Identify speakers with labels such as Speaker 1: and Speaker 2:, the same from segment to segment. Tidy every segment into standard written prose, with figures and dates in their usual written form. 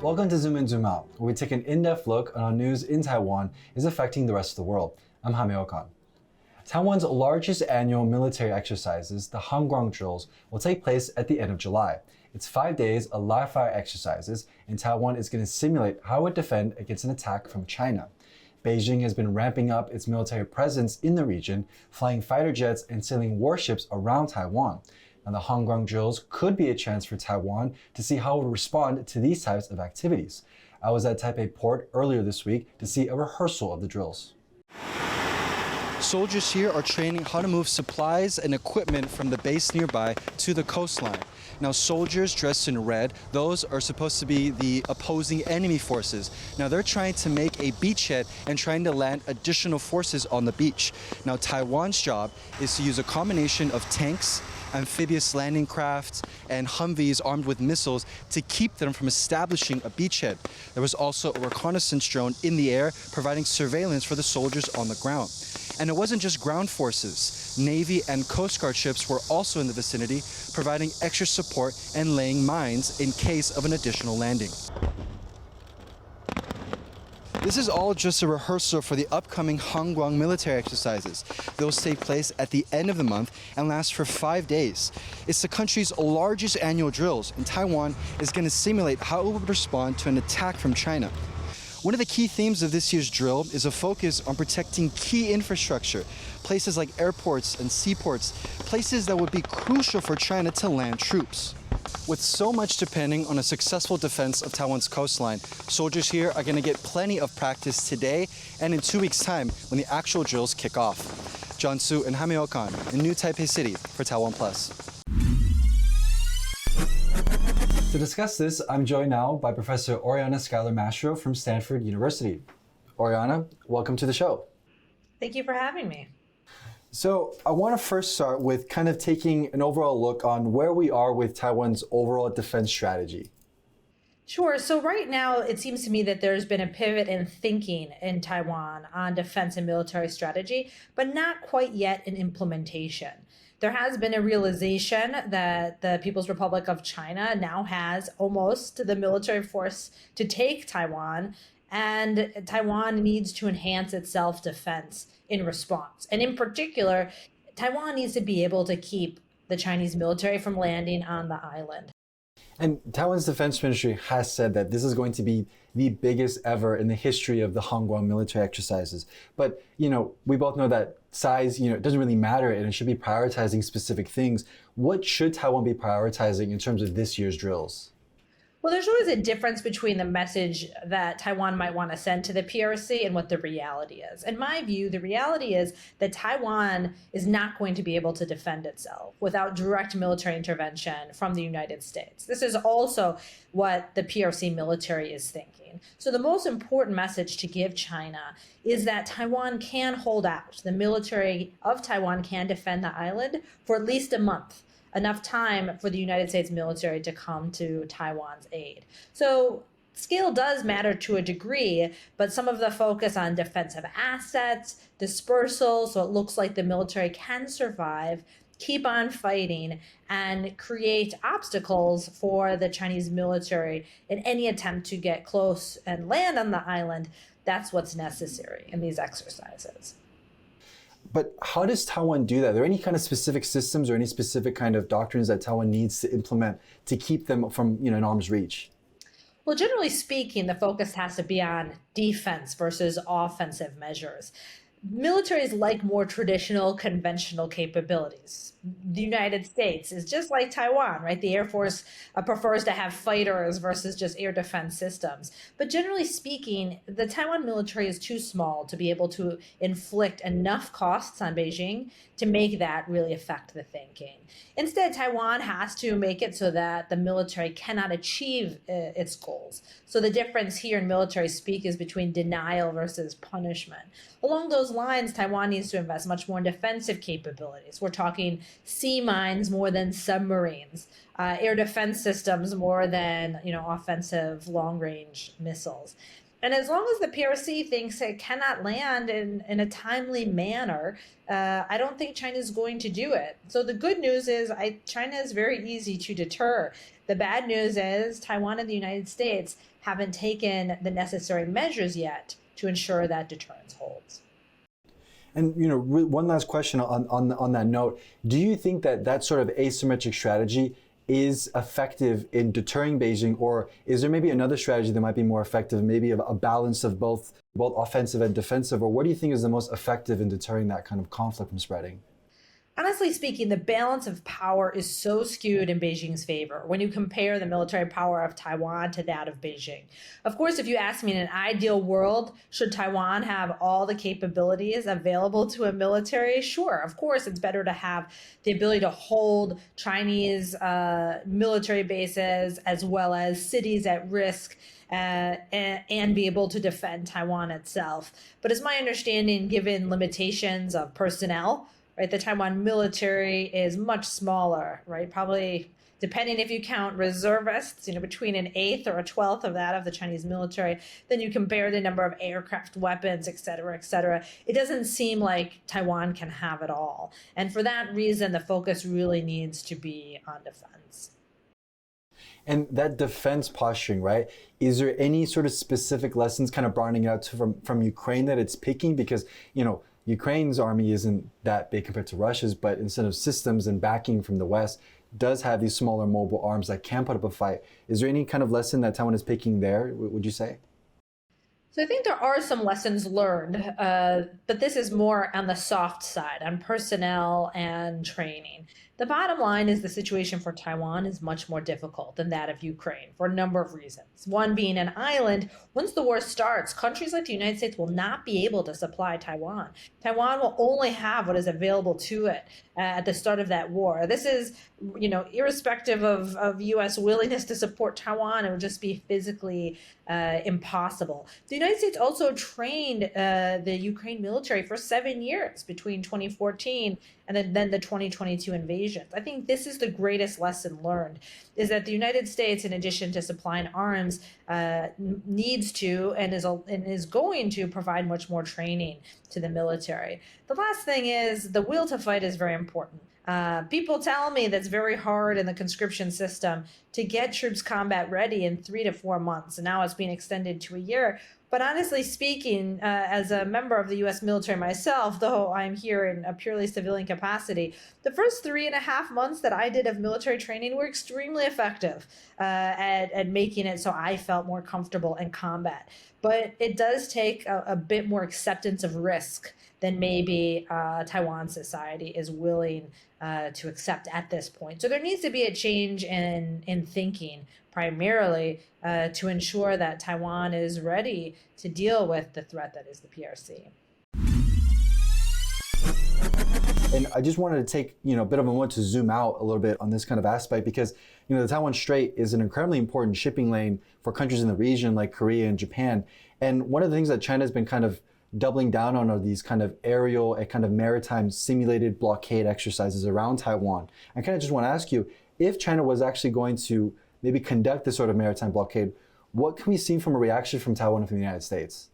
Speaker 1: Welcome to Zoom In, Zoom Out, where we take an in-depth look on how news in Taiwan is affecting the rest of the world. I'm Han Kuang. Taiwan's largest annual military exercises, the Han Kuang drills, will take place at the end of July. It's 5 days of live-fire exercises, and Taiwan is going to simulate how it would defend against an attack from China. Beijing has been ramping up its military presence in the region, flying fighter jets and sailing warships around Taiwan. Now, the Han Kuang drills could be a chance for Taiwan to see how it would respond to these types of activities. I was at Taipei Port earlier this week to see a rehearsal of the drills.
Speaker 2: Soldiers here are training how to move supplies and equipment from the base nearby to the coastline. Now, soldiers dressed in red, those are supposed to be the opposing enemy forces. Now, they're trying to make a beachhead and trying to land additional forces on the beach. Now, Taiwan's job is to use a combination of tanks, amphibious landing crafts, and Humvees armed with missiles to keep them from establishing a beachhead. There was also a reconnaissance drone in the air providing surveillance for the soldiers on the ground. And it wasn't just ground forces. Navy and Coast Guard ships were also in the vicinity, providing extra support and laying mines in case of an additional landing. This is all just a rehearsal for the upcoming Han Kuang military exercises. Those take place at the end of the month and last for 5 days. It's the country's largest annual drills, and Taiwan is going to simulate how it would respond to an attack from China. One of the key themes of this year's drill is a focus on protecting key infrastructure, places like airports and seaports, places that would be crucial for China to land troops. With so much depending on a successful defense of Taiwan's coastline, soldiers here are going to get plenty of practice today and in 2 weeks' time when the actual drills kick off. John Su and Han Kuang in New Taipei City for TaiwanPlus.
Speaker 1: To discuss this, I'm joined now by Professor Oriana Skylar Mastro from Stanford University. Oriana, welcome to the show.
Speaker 3: Thank you for having me.
Speaker 1: So I want to first start with kind of taking an overall look on where we are with Taiwan's overall defense strategy.
Speaker 3: Sure. So right now, it seems to me that there's been a pivot in thinking in Taiwan on defense and military strategy, but not quite yet in implementation. There has been a realization that the People's Republic of China now has almost the military force to take Taiwan, and Taiwan needs to enhance its self-defense in response. And in particular, Taiwan needs to be able to keep the Chinese military from landing on the island.
Speaker 1: And Taiwan's defense ministry has said that this is going to be the biggest ever in the history of the Han Kuang military exercises. But, we both know that size, it doesn't really matter and it should be prioritizing specific things. What should Taiwan be prioritizing in terms of this year's drills?
Speaker 3: Well, there's always a difference between the message that Taiwan might want to send to the PRC and what the reality is. In my view, the reality is that Taiwan is not going to be able to defend itself without direct military intervention from the United States. This is also what the PRC military is thinking. So the most important message to give China is that Taiwan can hold out. The military of Taiwan can defend the island for at least a month. Enough time for the United States military to come to Taiwan's aid. So scale does matter to a degree, but some of the focus on defensive assets, dispersal, so it looks like the military can survive, keep on fighting, and create obstacles for the Chinese military in any attempt to get close and land on the island. That's what's necessary in these exercises.
Speaker 1: But how does Taiwan do that? Are there any kind of specific systems or any specific kind of doctrines that Taiwan needs to implement to keep them from, an arm's reach?
Speaker 3: Well, generally speaking, the focus has to be on defense versus offensive measures. Militaries like more traditional, conventional capabilities. The United States is just like Taiwan, right? The Air Force prefers to have fighters versus just air defense systems. But generally speaking, the Taiwan military is too small to be able to inflict enough costs on Beijing to make that really affect the thinking. Instead, Taiwan has to make it so that the military cannot achieve its goals. So the difference here in military speak is between denial versus punishment. Along those lines, Taiwan needs to invest much more in defensive capabilities. We're talking sea mines more than submarines, air defense systems more than offensive long-range missiles. And as long as the PRC thinks it cannot land in a timely manner, I don't think China is going to do it. So the good news is China is very easy to deter. The bad news is Taiwan and the United States haven't taken the necessary measures yet to ensure that deterrence holds.
Speaker 1: And one last question on that note: do you think that sort of asymmetric strategy is effective in deterring Beijing, or is there maybe another strategy that might be more effective, maybe a balance of both offensive and defensive, or what do you think is the most effective in deterring that kind of conflict from spreading?
Speaker 3: Honestly speaking, the balance of power is so skewed in Beijing's favor when you compare the military power of Taiwan to that of Beijing. Of course, if you ask me, in an ideal world, should Taiwan have all the capabilities available to a military? Sure, of course, it's better to have the ability to hold Chinese military bases as well as cities at risk and be able to defend Taiwan itself. But it's my understanding, given limitations of personnel, right, the Taiwan military is much smaller, right? Probably, depending if you count reservists, between an eighth or a 12th of that of the Chinese military. Then you compare the number of aircraft, weapons, et cetera, et cetera. It doesn't seem like Taiwan can have it all. And for that reason, the focus really needs to be on defense.
Speaker 1: And that defense posturing, right? Is there any sort of specific lessons kind of broadening out from Ukraine that it's picking? Because, Ukraine's army isn't that big compared to Russia's, but instead of systems and backing from the West, does have these smaller mobile arms that can put up a fight. Is there any kind of lesson that Taiwan is picking there, would you say?
Speaker 3: So I think there are some lessons learned, but this is more on the soft side, on personnel and training. The bottom line is the situation for Taiwan is much more difficult than that of Ukraine for a number of reasons. One being an island, once the war starts, countries like the United States will not be able to supply Taiwan. Taiwan will only have what is available to it at the start of that war. This is, irrespective of U.S. willingness to support Taiwan, it would just be physically impossible. The United States also trained the Ukraine military for 7 years between 2014 and then the 2022 invasions. I think this is the greatest lesson learned, is that the United States, in addition to supplying arms, needs to and is going to provide much more training to the military. The last thing is the will to fight is very important. People tell me that's very hard in the conscription system to get troops combat ready in 3 to 4 months, and now it's being extended to a year. But honestly speaking, as a member of the U.S. military myself, though I'm here in a purely civilian capacity, the first 3.5 months that I did of military training were extremely effective at making it so I felt more comfortable in combat. But it does take a bit more acceptance of risk than maybe Taiwan society is willing to accept at this point. So there needs to be a change in thinking, primarily to ensure that Taiwan is ready to deal with the threat that is the PRC.
Speaker 1: And I just wanted to take a bit of a moment to zoom out a little bit on this kind of aspect, because the Taiwan Strait is an incredibly important shipping lane for countries in the region like Korea and Japan. And one of the things that China has been kind of doubling down on are these kind of aerial and kind of maritime simulated blockade exercises around Taiwan. I kind of just want to ask you, if China was actually going to maybe conduct this sort of maritime blockade, what can we see from a reaction from Taiwan and from the United States?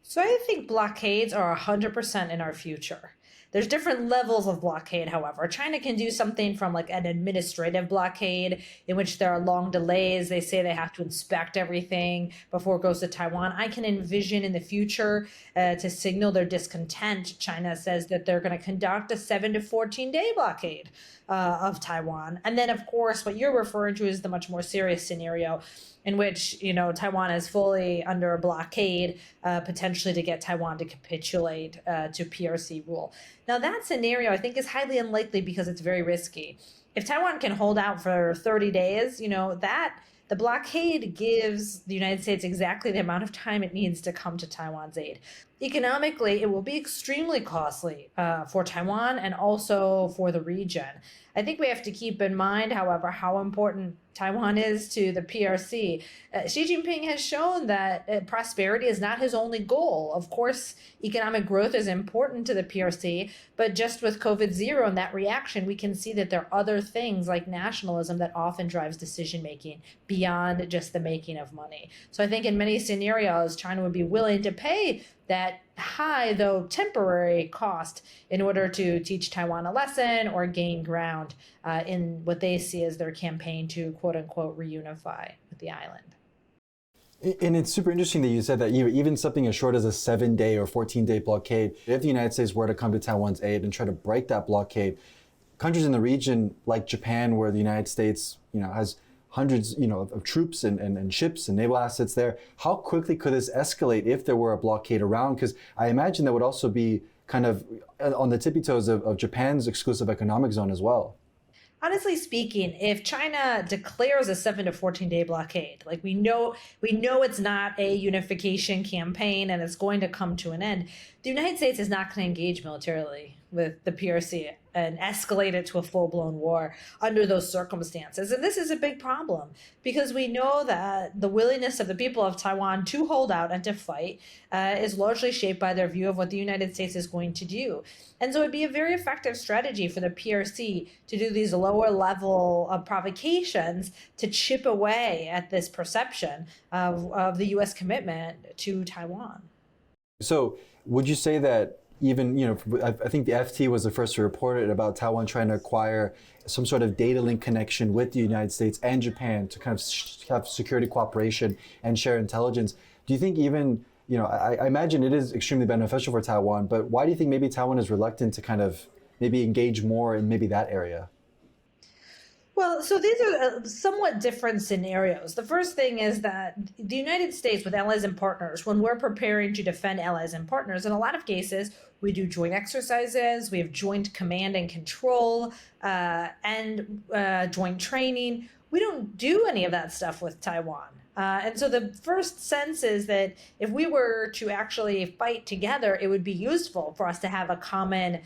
Speaker 3: So I think blockades are 100% in our future. There's different levels of blockade, however. China can do something from like an administrative blockade in which there are long delays. They say they have to inspect everything before it goes to Taiwan. I can envision in the future to signal their discontent. China says that they're going to conduct a 7 to 14-day blockade of Taiwan. And then, of course, what you're referring to is the much more serious scenario in which, Taiwan is fully under a blockade, potentially to get Taiwan to capitulate to PRC rule. Now, that scenario, I think, is highly unlikely because it's very risky. If Taiwan can hold out for 30 days, the blockade gives the United States exactly the amount of time it needs to come to Taiwan's aid. Economically, it will be extremely costly for Taiwan and also for the region. I think we have to keep in mind, however, how important Taiwan is to the PRC. Xi Jinping has shown that prosperity is not his only goal. Of course, economic growth is important to the PRC, but just with COVID-0 and that reaction, we can see that there are other things like nationalism that often drives decision-making beyond just the making of money. So I think in many scenarios, China would be willing to pay that high, though temporary, cost in order to teach Taiwan a lesson or gain ground in what they see as their campaign to, quote unquote, reunify with the island.
Speaker 1: And it's super interesting that you said that even something as short as a 7-day or 14-day blockade, if the United States were to come to Taiwan's aid and try to break that blockade, countries in the region like Japan, where the United States, has hundreds, of troops and ships and naval assets there, how quickly could this escalate if there were a blockade around? Because I imagine that would also be kind of on the tippy toes of Japan's exclusive economic zone as well.
Speaker 3: Honestly speaking, if China declares a 7 to 14-day blockade, like we know it's not a unification campaign and it's going to come to an end, the United States is not going to engage militarily with the PRC and escalate it to a full-blown war under those circumstances. And this is a big problem because we know that the willingness of the people of Taiwan to hold out and to fight is largely shaped by their view of what the United States is going to do. And so it'd be a very effective strategy for the PRC to do these lower level of provocations to chip away at this perception of the U.S. commitment to Taiwan.
Speaker 1: So would you say that even, I think the FT was the first to report it about Taiwan trying to acquire some sort of data link connection with the United States and Japan to kind of have security cooperation and share intelligence. Do you think even, I imagine it is extremely beneficial for Taiwan, but why do you think maybe Taiwan is reluctant to kind of maybe engage more in maybe that area?
Speaker 3: Well, so these are somewhat different scenarios. The first thing is that the United States, with allies and partners, when we're preparing to defend allies and partners, in a lot of cases, we do joint exercises, we have joint command and control, and joint training. We don't do any of that stuff with Taiwan. And so the first sense is that if we were to actually fight together, it would be useful for us to have a common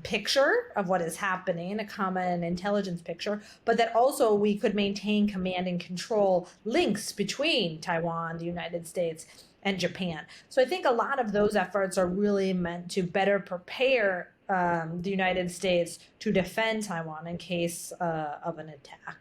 Speaker 3: picture of what is happening, a common intelligence picture, but that also we could maintain command and control links between Taiwan, the United States, and Japan. So I think a lot of those efforts are really meant to better prepare the United States to defend Taiwan in case of an attack.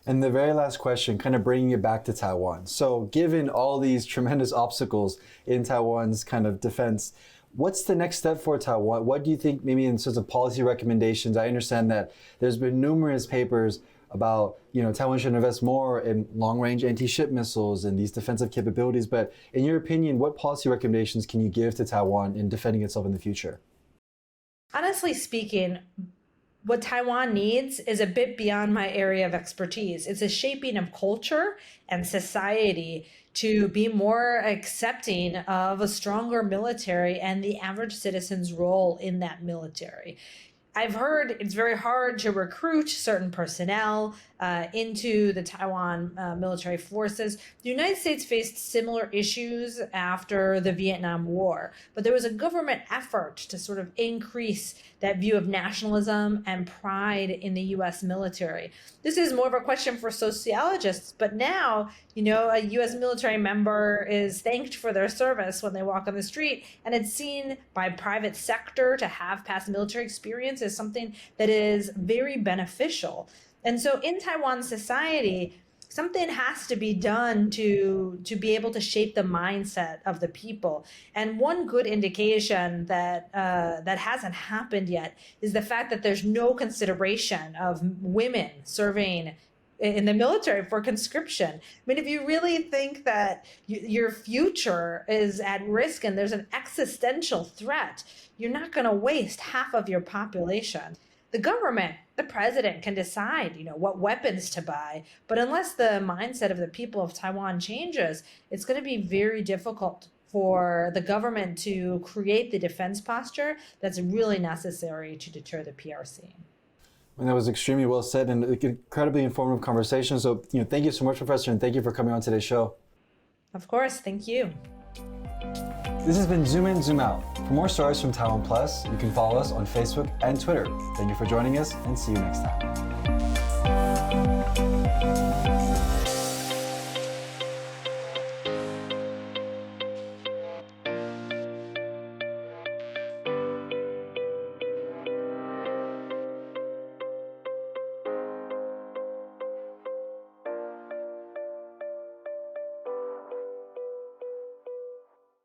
Speaker 1: And the very last question, kind of bringing it back to Taiwan. So given all these tremendous obstacles in Taiwan's kind of defense, what's the next step for Taiwan? What do you think, maybe in sorts of policy recommendations? I understand that there's been numerous papers about, Taiwan should invest more in long-range anti-ship missiles and these defensive capabilities. But in your opinion, what policy recommendations can you give to Taiwan in defending itself in the future?
Speaker 3: Honestly speaking, what Taiwan needs is a bit beyond my area of expertise. It's a shaping of culture and society to be more accepting of a stronger military and the average citizen's role in that military. I've heard it's very hard to recruit certain personnel into the Taiwan military forces. The United States faced similar issues after the Vietnam War, but there was a government effort to sort of increase that view of nationalism and pride in the U.S. military. This is more of a question for sociologists, but now, a U.S. military member is thanked for their service when they walk on the street, and it's seen by private sector to have past military experience as something that is very beneficial. And so in Taiwan society, something has to be done to be able to shape the mindset of the people. And one good indication that that hasn't happened yet is the fact that there's no consideration of women serving in the military for conscription. I mean, if you really think that your future is at risk and there's an existential threat, you're not going to waste half of your population. The government, the president can decide, what weapons to buy. But unless the mindset of the people of Taiwan changes, it's going to be very difficult for the government to create the defense posture that's really necessary to deter the PRC.
Speaker 1: And that was extremely well said and an incredibly informative conversation. So, thank you so much, Professor, and thank you for coming on today's show.
Speaker 3: Of course, thank you.
Speaker 1: This has been Zoom In, Zoom Out. For more stories from TaiwanPlus, you can follow us on Facebook and Twitter. Thank you for joining us, and see you next time.